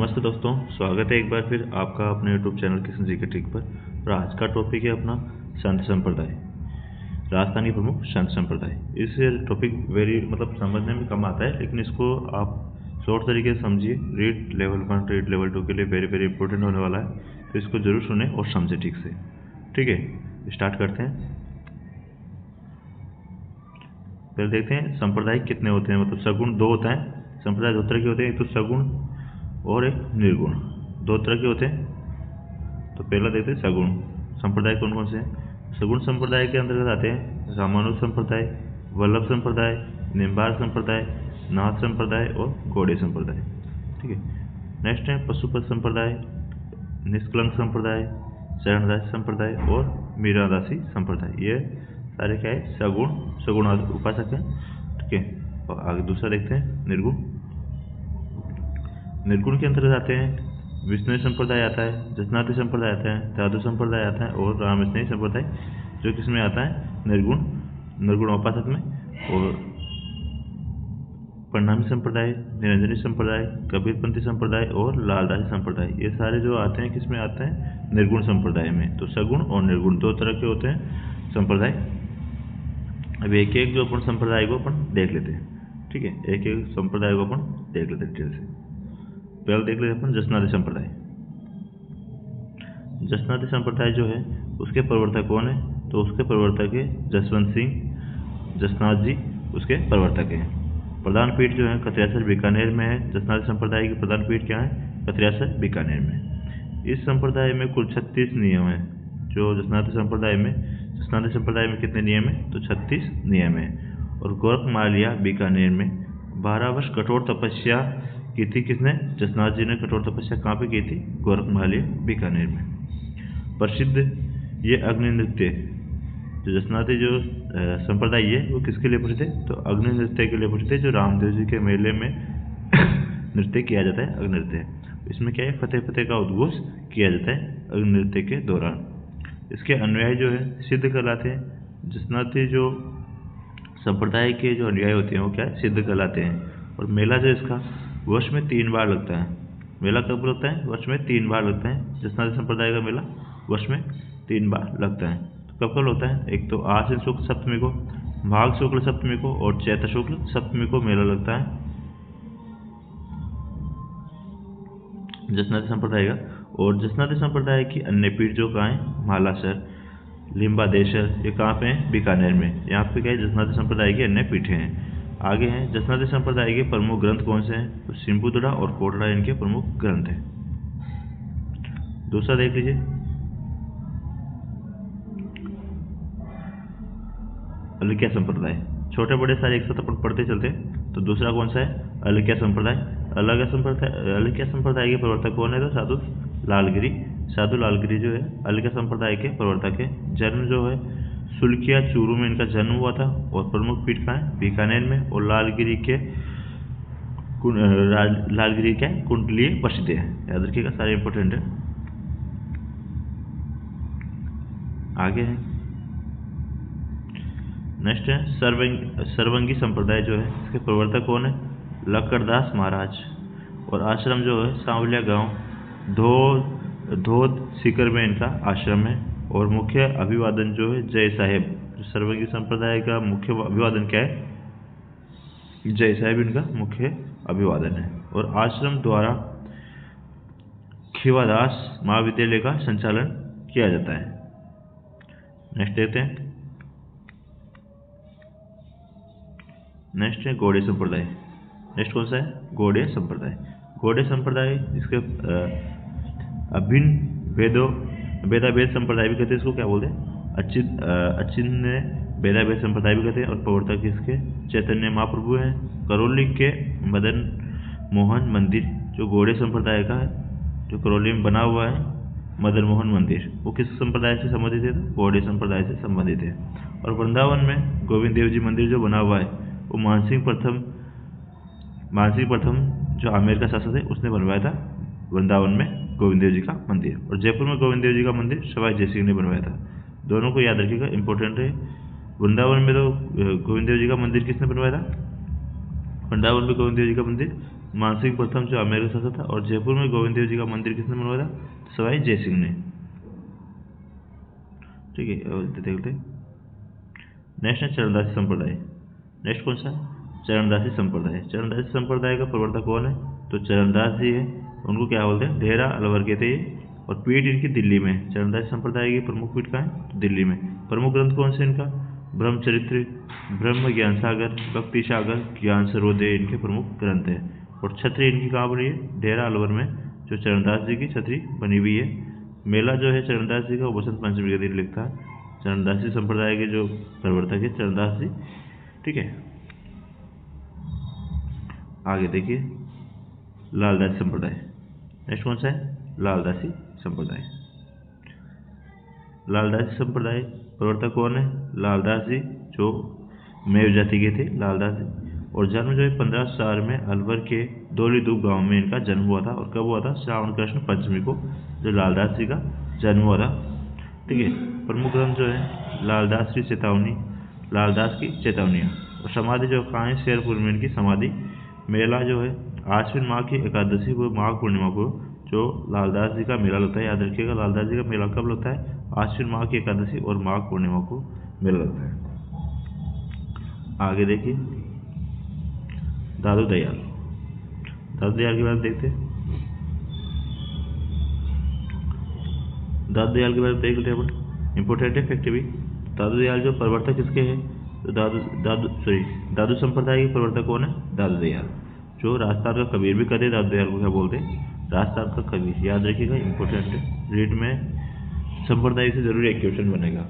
नमस्ते दोस्तों, स्वागत है एक बार फिर आपका अपने यूट्यूब चैनल किशन जी के ट्रिक पर। और आज का टॉपिक है अपना संत संप्रदाय, राजस्थान के प्रमुख संत संप्रदाय। इस टॉपिक समझने में कम आता है, लेकिन इसको आप शॉर्ट तरीके से समझिए। रीड लेवल 1 रीड लेवल 2 के लिए वेरी वेरी इंपॉर्टेंट होने वाला है, तो इसको जरूर सुने और समझे ठीक से। ठीक है, स्टार्ट करते हैं। पहले देखते हैं संप्रदाय कितने होते हैं। सगुण दो होता है। संप्रदाय दो तरह के होते हैं, एक तो सगुण और एक निर्गुण, दो तरह के होते हैं। तो पहला देखते हैं सगुण संप्रदाय कौन कौन से हैं। सगुण संप्रदाय के अंतर्गत आते हैं रामानुज संप्रदाय, वल्लभ संप्रदाय, निम्बार्क संप्रदाय, नाथ संप्रदाय और गौड़ीय संप्रदाय। ठीक है, नेक्स्ट है पशुपत संप्रदाय, निष्कलंक संप्रदाय, शरणदासी संप्रदाय और मीरादासी संप्रदाय। ये सारे क्या है, सगुण उपासक हैं। ठीक है, और आगे दूसरा देखते हैं निर्गुण। निर्गुण के अंतर्गत आते हैं विष्णु संप्रदाय आता है, जसनाति संप्रदाय आता है, साधु संप्रदाय आता है और रामस्नेही संप्रदाय, जो किसमें आता है निर्गुण उपासक में। और प्रणामी संप्रदाय, निरंजनी संप्रदाय, कबीरपंथी संप्रदाय और लालदासी संप्रदाय, ये सारे जो आते हैं किसमें आते हैं, निर्गुण संप्रदाय में। तो सगुण और निर्गुण दो तरह के होते हैं संप्रदाय। अब एक एक जो अपन संप्रदाय को अपन देख लेते हैं। ठीक है, एक एक संप्रदाय को अपन देख लेते हैं डिटेल से। पहले देख लेते हैं अपन जसनाति संप्रदाय। जसनाति संप्रदाय जो है उसके प्रवर्तक कौन है, तो उसके प्रवर्तक है जसवंत सिंह जसनाथ जी, उसके प्रवर्तक हैं। प्रधान पीठ जो है कतरियासर बीकानेर में है। जसनाति संप्रदाय की प्रधान पीठ क्या है, कतरियासर बीकानेर में। इस संप्रदाय में कुल 36 नियम है। जो जसनाति संप्रदाय में कितने नियम है, तो 36 नियम है। और गोरखमालिया बीकानेर में 12 वर्ष कठोर तपस्या की थी। किसने, जसनाथ जी ने कठोर तपस्या कहाँ पे की थी, गोरखमालिया बीकानेर में। प्रसिद्ध ये अग्नि नृत्य, जो जसनाती जो संप्रदाय है वो किसके लिए प्रसिद्ध है, तो अग्नि नृत्य के लिए प्रसिद्ध है, जो रामदेव जी के मेले में नृत्य किया जाता है, अग्नि नृत्य। इसमें क्या है, फतेह फतेह का उद्घोष किया जाता है अग्नि नृत्य के दौरान। इसके अनुयायी जो है सिद्ध कहलाते हैं। जसनाती जो संप्रदाय के जो अनुयायी होते हैं वो क्या है, सिद्ध कहलाते हैं। और मेला जो इसका वर्ष में 3 बार लगता है। मेला कब लगता है, वर्ष में 3 बार लगता है। जसनाती संप्रदाय का मेला वर्ष में 3 बार लगता है। तो कब कब होता है, एक तो आश्विन शुक्ल सप्तमी को, माघ शुक्ल सप्तमी को और चैत्र शुक्ल सप्तमी को मेला लगता है जसनाती संप्रदाय का। और जसनाती संप्रदाय की अन्य पीठ जो कहाँ है, मालासर, लिम्बादेशर, ये कहाँ पे हैं, बीकानेर में। यहाँ पे क्या है, जसनाती संप्रदाय की अन्य पीठें हैं। आगे हैं जसनाती संप्रदाय के प्रमुख ग्रंथ कौन से हैं, तो सिंपुदड़ा और कोटड़ा इनके प्रमुख ग्रंथ हैं। दूसरा देख लीजिए, अलक्या संप्रदाय। छोटे बड़े सारे एक साथ अपन पढ़ते चलते हैं। तो दूसरा कौन सा है, अलक्या संप्रदाय। अलक्या संप्रदाय के प्रवर्तक कौन है, तो साधु लालगिरी जो है अलक्या संप्रदाय के प्रवर्तक है। जन्म जो है सुल्किया चूरू में इनका जन्म हुआ था। और प्रमुख पीठ कहाँ है, बीकानेर में। और लालगिरी क्या है, कुंडलीय प्रसिद्ध है। याद रखिएगा, सारे इंपॉर्टेंट है। आगे है नेक्स्ट है सरवंगी संप्रदाय जो है, इसके प्रवर्तक कौन है, लक्कड़दास महाराज। और आश्रम जो है सांवलिया गांव धोद सीकर में इनका आश्रम है। और मुख्य अभिवादन जो है जय साहेब। सर्वंगी संप्रदाय का मुख्य अभिवादन क्या है, जय साहेब इनका मुख्य अभिवादन है। और आश्रम द्वारा खीवादास महाविद्यालय का संचालन किया जाता है। नेक्स्ट देखते हैं, नेक्स्ट है गौड़ीय संप्रदाय। नेक्स्ट कौन सा है, गौड़ीय संप्रदाय। गौड़ीय संप्रदाय इसके अभिन्न वेदाभेद संप्रदाय भी कहते हैं। इसको क्या बोलते हैं, अचिन्त्य वेदाभेद संप्रदाय भी कहते हैं। और प्रवर्तक इसके चैतन्य महाप्रभु हैं। करौली के मदन मोहन मंदिर जो गौड़ीय संप्रदाय का है, जो करौली में बना हुआ है मदन मोहन मंदिर, वो किस संप्रदाय से संबंधित है, तो गौड़ीय संप्रदाय से संबंधित है। और वृंदावन में गोविंद देव जी मंदिर जो बना हुआ है वो मानसिंह प्रथम जो आमेर का शासक है उसने बनवाया था वृंदावन में गोविंद देव जी का मंदिर। और जयपुर में गोविंद देव जी का मंदिर सवाई जयसिंह ने बनवाया था। दोनों को याद रखिएगा, इंपॉर्टेंट है। वृंदावन में तो गोविंद देव जी का मंदिर किसने बनवाया था, वृंदावन में गोविंद देव जी का मंदिर मानसिंह प्रथम जो आमेर का शासक था, और जयपुर में गोविंद देव जी का मंदिर किसने बनवाया था? सवाई जय सिंह ने। ठीक है, और देखते नेक्स्ट है चरणदासी संप्रदाय। नेक्स्ट कौन सा? चरणदासी संप्रदाय। चरणदासी संप्रदाय का प्रवर्तक कौन है? तो चरणदास जी है। उनको क्या बोलते हैं? डेरा अलवर के थे ये, और पीठ इनकी दिल्ली में है। चरणदासी संप्रदाय की प्रमुख पीठ कहाँ है? तो दिल्ली में। प्रमुख ग्रंथ कौन से इनका? ब्रह्मचरित्र, ब्रह्म ज्ञान सागर, भक्ति सागर, ज्ञान सरोदय इनके प्रमुख ग्रंथ है। और छतरी इनकी कहाँ बनी है? डेरा अलवर में, जो चरणदास जी की छतरी बनी हुई है। मेला जो है चरणदास जी का, वो बसंत पंचमी के दिन लिखता है। चरणदासी संप्रदाय के जो प्रवर्तक है चरणदास जी। ठीक है, आगे देखिए लालदासी संप्रदाय। नेक्स्ट कौन सा है? लालदासी संप्रदाय। लालदासी संप्रदाय प्रवर्तक कौन है? लालदास जी, जो मेव जाति के थे लालदास जी। और जन्म जो है 1504 में अलवर के दौलीदूब गांव में इनका जन्म हुआ था। और कब हुआ था? श्रावण कृष्ण पंचमी को जो लालदास जी का जन्म हुआ था। ठीक है, प्रमुख ग्रंथ जो है लालदास की चेतावनी, लालदास की चेतावनियाँ। और समाधि जो कहाँ है? शेरपुर में इनकी समाधि। मेला जो है आश्विन माह की एकादशी व माघ पूर्णिमा को जो लालदास जी का मेला लगता है। याद रखिएगा, लालदास जी का मेला कब लगता है? आश्विन माह की एकादशी और माघ पूर्णिमा को मेला लगता है। आगे देखिए दादू दयाल। दादू दयाल के बारे में देखते हैं। दादू दयाल के बारे में देख लेते हैं अपन। इंपॉर्टेंट है फैक्ट भी। दादू दयाल जो प्रवर्तक किसके हैं? तो दादू संप्रदाय के प्रवर्तक कौन है? दादू दयाल, जो राजस्थान का कबीर भी कहते हैं। दादू दयाल को क्या बोलते हैं? राजस्थान का कबीर। याद रखिएगा, इंपॉर्टेंट है, रीड में संप्रदाय से जरूर एक क्वेश्चन बनेगा।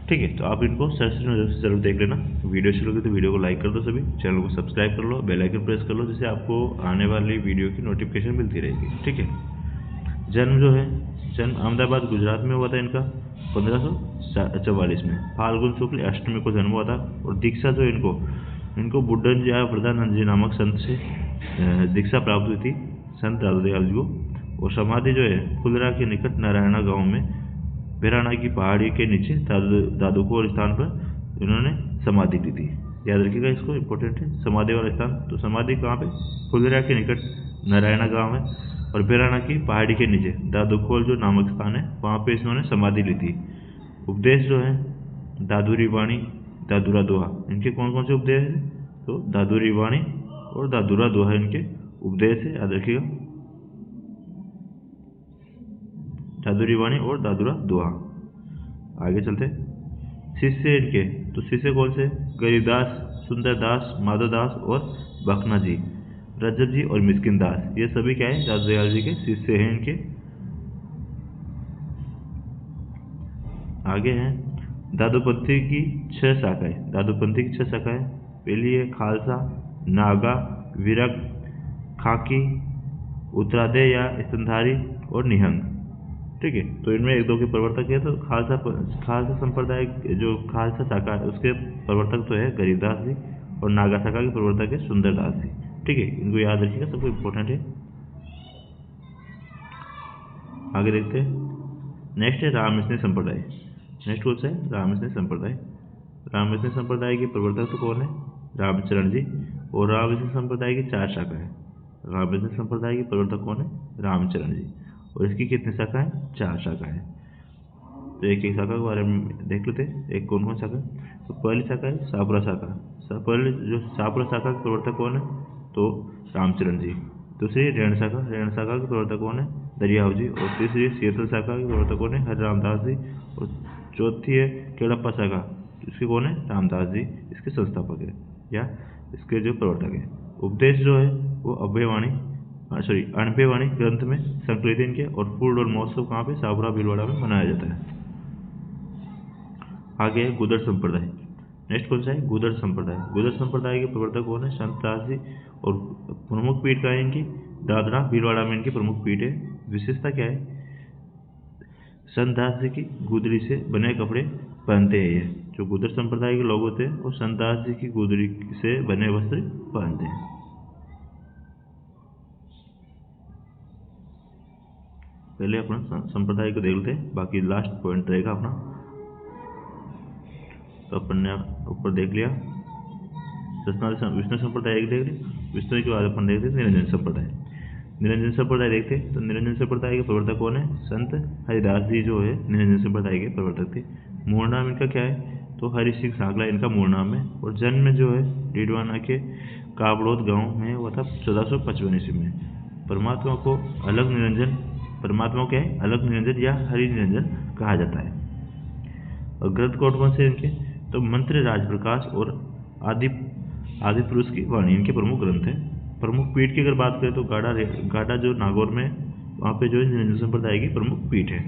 ठीक है, तो आप इनको सर्च में जरूर देख लेना। वीडियो अच्छी लगी तो वीडियो को लाइक कर दो, सभी चैनल को सब्सक्राइब कर लो, बेल आइकन प्रेस कर लो, जिससे आपको आने वाली वीडियो की नोटिफिकेशन मिलती रहेगी। ठीक है, जन्म जो है जन्म अहमदाबाद गुजरात में हुआ था इनका 1544 में। फाल्गुन शुक्ल अष्टमी को जन्म हुआ था। और दीक्षा जो इनको बुड्ढन जी या वृद्धानंद जी नामक संत से दीक्षा प्राप्त हुई थी, संत दादू दयाल जी को। और समाधि जो है फुलरा के निकट नारायणा गांव में बेराना की पहाड़ी के नीचे दादू को स्थान पर इन्होंने समाधि ली थी। याद रखिएगा, इसको इंपॉर्टेंट है समाधि वाला स्थान। तो समाधि कहाँ पे? फुलरा के निकट नारायणा गांव है, और बेराना की पहाड़ी के नीचे दादूखोल जो नामक स्थान है, वहाँ पे इन्होंने समाधि ली थी। उपदेश जो है दादूरी वाणी, दादूरा दोहा, इनके कौन कौन से उपदेश हैं? तो दादूरी वाणी और दादूरा दोहा इनके उपदेश है। याद रखिएगा, दादूरी वाणी और दादूरा दोहा। आगे चलते शिष्य इनके, तो शिष्य कौन से? गरीबदास, सुंदरदास, माधवदास और बखना जी, रजत जी और मिस्किन दास। ये सभी क्या है? दादू दयाल जी के शिष्य हैं इनके। आगे हैं दादूपंथी की 6 शाखाएं। दादूपंथी की 6 शाखाएं, पहली है खालसा, नागा, विरक, खाकी, उत्तरादय या स्तनधारी और निहंग। ठीक है, तो इनमें एक दो के प्रवर्तक है। तो खालसा संप्रदाय जो खालसा शाखा है उसके प्रवर्तक तो है गरीबदास जी, और नागा शाखा के प्रवर्तक है सुंदरदास जी। ठीक है, इनको याद रखिएगा, सबको इम्पोर्टेंट है। आगे देखते हैं। नेक्स्ट है रामकृष्ण संप्रदाय। नेक्स्ट कौन सा है? रामकृष्ण संप्रदाय। रामकृष्ण संप्रदाय के प्रवर्तक तो कौन है? रामचरण जी। और रामकृष्ण संप्रदाय की 4 शाखा है। रामकृष्ण संप्रदाय के प्रवर्तक कौन है? रामचरण जी। और इसकी कितनी शाखा है? 4 शाखा है। तो एक एक शाखा के बारे में देख लेते हैं। एक कौन कौन शाखा? तो पहली शाखा है सापुरा शाखा। पहले जो सापुरा शाखा के प्रवर्तक कौन है? तो रामचरण जी। दूसरी रेण शाखा के प्रवर्तक कौन है? दरियाव जी। और तीसरी शीतल शाखा के प्रवर्तक कौन है? हरि रामदास जी। और चौथी है केड़प्पा शाखा, इसके कौन है? रामदास जी, इसके संस्थापक है या इसके जो प्रवर्तक है। उपदेश जो है वो अनभयवाणी ग्रंथ में संकलित इनके। और फूल और महोत्सव कहाँ पे? सापुरा भीलवाड़ा में मनाया जाता है। आगे है गुदड़ संप्रदाय। नेक्स्ट कौन सा है? गुदड़ संप्रदाय। गुदड़ संप्रदाय के प्रवर्तक कौन है? संत दास जी। और प्रमुख पीठ का है इनकी दादरा भीलवाड़ा में इनकी प्रमुख पीठ है। विशेषता क्या है? संत दास जी की गुदड़ी से बने कपड़े पहनते हैं। ये जो गुदड़ संप्रदाय के लोग होते हैं वो संत दास जी की गुदड़ी से बने वस्त्र पहनते हैं। पहले अपना संप्रदाय को देख लेते हैं, बाकी लास्ट पॉइंट रहेगा अपना। तो अपन ने ऊपर देख लिया विष्णु संप्रदाय एक देख लिया। विष्णु के बाद अपन देखते निरंजन संप्रदाय। निरंजन संप्रदाय देखते तो निरंजन संप्रदाय के प्रवर्तक कौन है? संत हरिदास जी जो है निरंजन संप्रदाय के प्रवर्तक थे। मूल नाम इनका क्या है? तो हरि सिंह सांगला इनका मूल नाम है। और जन्म जो है डीडवाना के काबड़ोद गांव में हुआ था 1455 ईस्वी में। परमात्मा को अलग निरंजन, परमात्मा क्या है? अलग निरंजन या हरि निरंजन कहा जाता है। और ग्रंथ कौन से इनके? तो मंत्र राजप्रकाश और आदि पुरुष की वाणी इनके प्रमुख ग्रंथ हैं। प्रमुख पीठ की अगर बात करें तो गाढ़ा जो नागौर में, वहाँ पे जो है निरंजन संप्रदाय की प्रमुख पीठ है।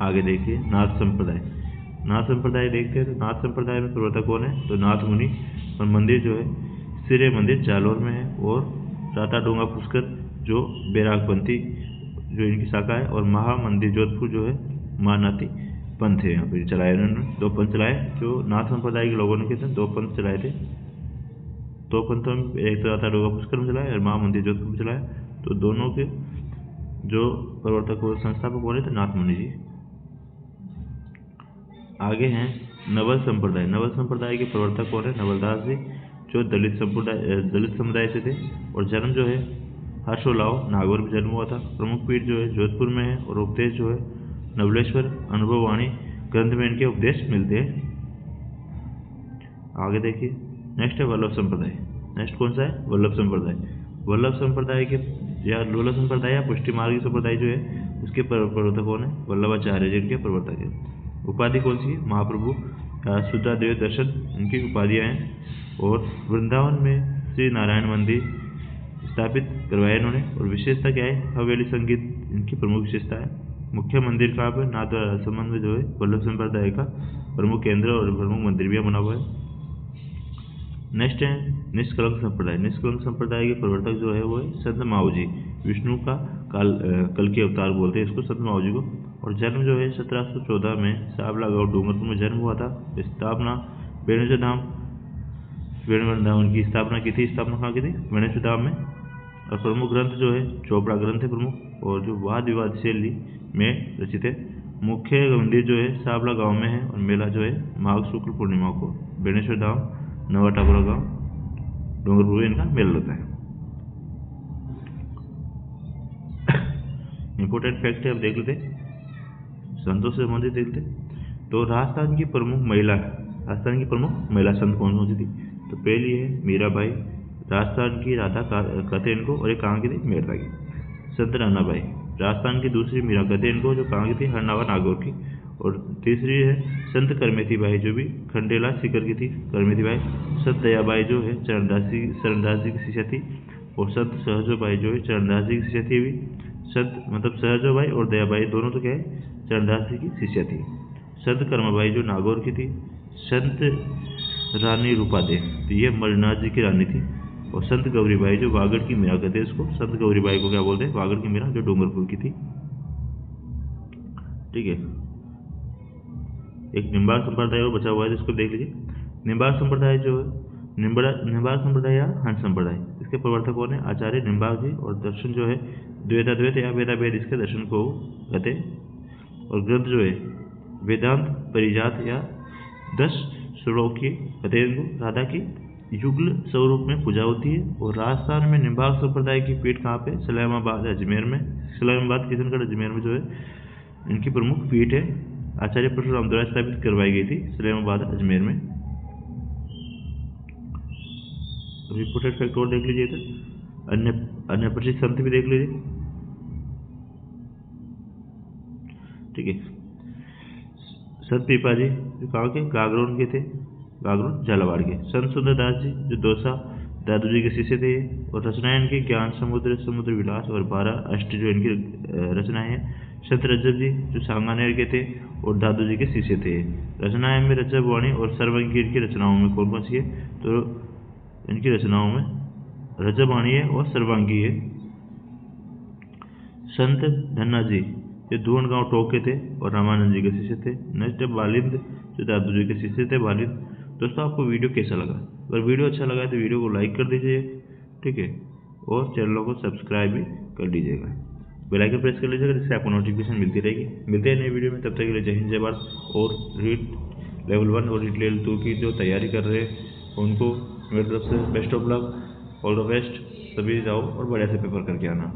आगे देखिए नाथ संप्रदाय। नाथ संप्रदाय देखते हैं तो नाथ संप्रदाय में प्रवर्तक कौन है? तो नाथ मुनि। और मंदिर जो है सिरे मंदिर जालौर में है। और राता डोंगा पुष्कर जो बैरागपंथी जो इनकी शाखा है। और महा मंदिर जोधपुर जो है महानाथी पंथ है, यहाँ पे चलाए उन्होंने। 2 पंथ चलाए जो नाथ संप्रदाय के लोगों ने किए थे, 2 पंथ चलाए थे। 2 पंथों में एक तो राता डोंगा पुष्कर में चलाए और महा मंदिर जोधपुर में चलाए। तो दोनों के जो प्रवर्तक और संस्थापक बोले थे नाथ मुनि जी। आगे हैं नवल संप्रदाय। नवल संप्रदाय के प्रवर्तक कौन है? नवलदास जी जो दलित समुदाय से थे। और जन्म जो है हर्षोलाव नागौर में जन्म हुआ था। प्रमुख पीठ जो है जोधपुर में है। और उपदेश जो है नवलेश्वर अनुभववाणी ग्रंथ में इनके उपदेश मिलते हैं। आगे देखिए नेक्स्ट है वल्लभ संप्रदाय। नेक्स्ट कौन सा है? वल्लभ संप्रदाय। वल्लभ संप्रदाय के या लोला संप्रदाय या पुष्टि मार्ग संप्रदाय जो है उसके प्रवर्तक कौन है? वल्लभाचार्य जी इनके प्रवर्तक है। उपाधि कौन सी है? महाप्रभु शुद्धादेव दर्शन इनकी उपाधियाँ हैं। और वृंदावन में श्री नारायण मंदिर स्थापित करवाया इन्होंने। और विशेषता क्या है? हवेली संगीत इनकी प्रमुख विशेषता है। मुख्य मंदिर कहाँ पर? नाथद्वारा राजसमंद में जो है वल्लभ संप्रदाय का प्रमुख केंद्र और प्रमुख मंदिर भी बना हुआ है। नेक्स्ट है निष्कलंक संप्रदाय। निष्कलंक संप्रदाय के प्रवर्तक जो है वो है संत माऊ जी। विष्णु का कल के अवतार बोलते हैं इसको, संत माऊ जी को। और जन्म जो है 1714 में सावला गाँव डूंगरपुर में जन्म हुआ था। स्थापना बेणेश्वर धाम, वृंदावन की स्थापना की थी। स्थापना कहाँ की थी? बेणेश्वर धाम में। और प्रमुख ग्रंथ जो है चोपड़ा ग्रंथ है प्रमुख। और जो वाद विवाद शैली में रचित है। मुख्य मंदिर जो है सावला गांव में है। और मेला जो है माघ शुक्ल पूर्णिमा को बेणेश्वर धाम नवा टापुरा गांव डूंगरपुर में इनका मेला लगता है। इंपोर्टेंट फैक्ट है, अब देख लेते संतों से संबंधित देख लेते। तो राजस्थान की प्रमुख महिला संत कौन सी थी? तो पहली है मीराबाई, राजस्थान की राधा कहते हैं इनको। और एक कहाँ की थी? मेरठा की। संत नानाबाई, राजस्थान की दूसरी मीरा कहते हैं इनको, जो कहाँ की थी? हरनावा नागौर की। और तीसरी है संत करमेथी बाई जो भी खंडेला सीकर की थी, करमेथी बाई। संत दयाबाई जो है चरणदास जी की शिष्या थी। और संत सहजो बाई जो है चरणदास जी की शिष्या थी भी। संत सहजो बाई और दयाबाई दोनों तो क्या है? चरणदास जी की शिष्या थी। संत कर्माबाई जो नागौर की थी। संत रानी रूपादे तो ये मरनाथ जी की रानी थी। और संत गौरीबाई जो वागड़ की मीरा कहते हैं इसको, संत गौरीबाई को क्या बोलते हैं? वागड़ की मीरा, जो डूंगरपुर की थी। ठीक है। एक निम्बार्क संप्रदाय और बचा हुआ है जिसको देख लीजिए। निम्बार्क संप्रदाय जो है निम्बार्क संप्रदाय या हंस संप्रदाय, इसके प्रवर्तक कौन है? आचार्य निम्बार्क जी। और दर्शन जो है द्वैताद्वैत या वेदाभेद इसके दर्शन को कहते हैं। और ग्रंथ जो है वेदांत परिजात या 10 श्लोकी कहते हैं इनको। राधा की युगल स्वरूप में पूजा होती है। और राजस्थान में निम्बार्क संप्रदाय की पीठ कहाँ पे? सलामाबाद अजमेर में। सलामाबाद किशनगढ़ अजमेर में जो है इनकी प्रमुख पीठ है। आचार्य परशुराम द्वारा स्थापित करवाई गई थी सलामाबाद अजमेर में। रिपोर्टेड फैक्ट और देख लीजिए। तो अन्य प्रसिद्ध संत भी देख लीजिए। ठीक है। संत पीपाजी जो कहाँ के? गागरोन के थे, गागरोन झालावाड़ के। संत सुंदरदास जी जो दौसा दादू जी के शिष्य थे। और रचनाएं इनकी ज्ञान समुद्र विलास और 12 अष्ट जो इनकी रचनाएं हैं। संत रजब जी जो सांगानेर के थे और दादू जी के शिष्य थे। रचनाएं में रजब वाणी और सर्वंगी की रचनाओं में कौन कौन सी है? तो इनकी रचनाओं में रजब वाणी है और सर्वांगी है। संत धन्ना जी जो धुवन गांव टोक के थे और रामानंद जी के शिष्य थे। नेक्स्ट है बालिंद जो दादू जी के शिष्य थे, बालिंद। दोस्तों आपको वीडियो कैसा लगा? अगर वीडियो अच्छा लगा तो वीडियो को लाइक कर दीजिए। ठीक है। और चैनलों को सब्सक्राइब भी कर लीजिएगा। बेल आइकन प्रेस कर लीजिएगा जिससे आपको नोटिफिकेशन मिलती रहेगी। मिलते हैं नई वीडियो में, तब तक के लिए जय हिंद जय भारत। और रीट लेवल 1 और रीट लेवल 2 की जो तैयारी कर रहे हैं उनको मेरी तरफ से best of luck, all the best. सभी जाओ और बढ़िया से पेपर करके आना।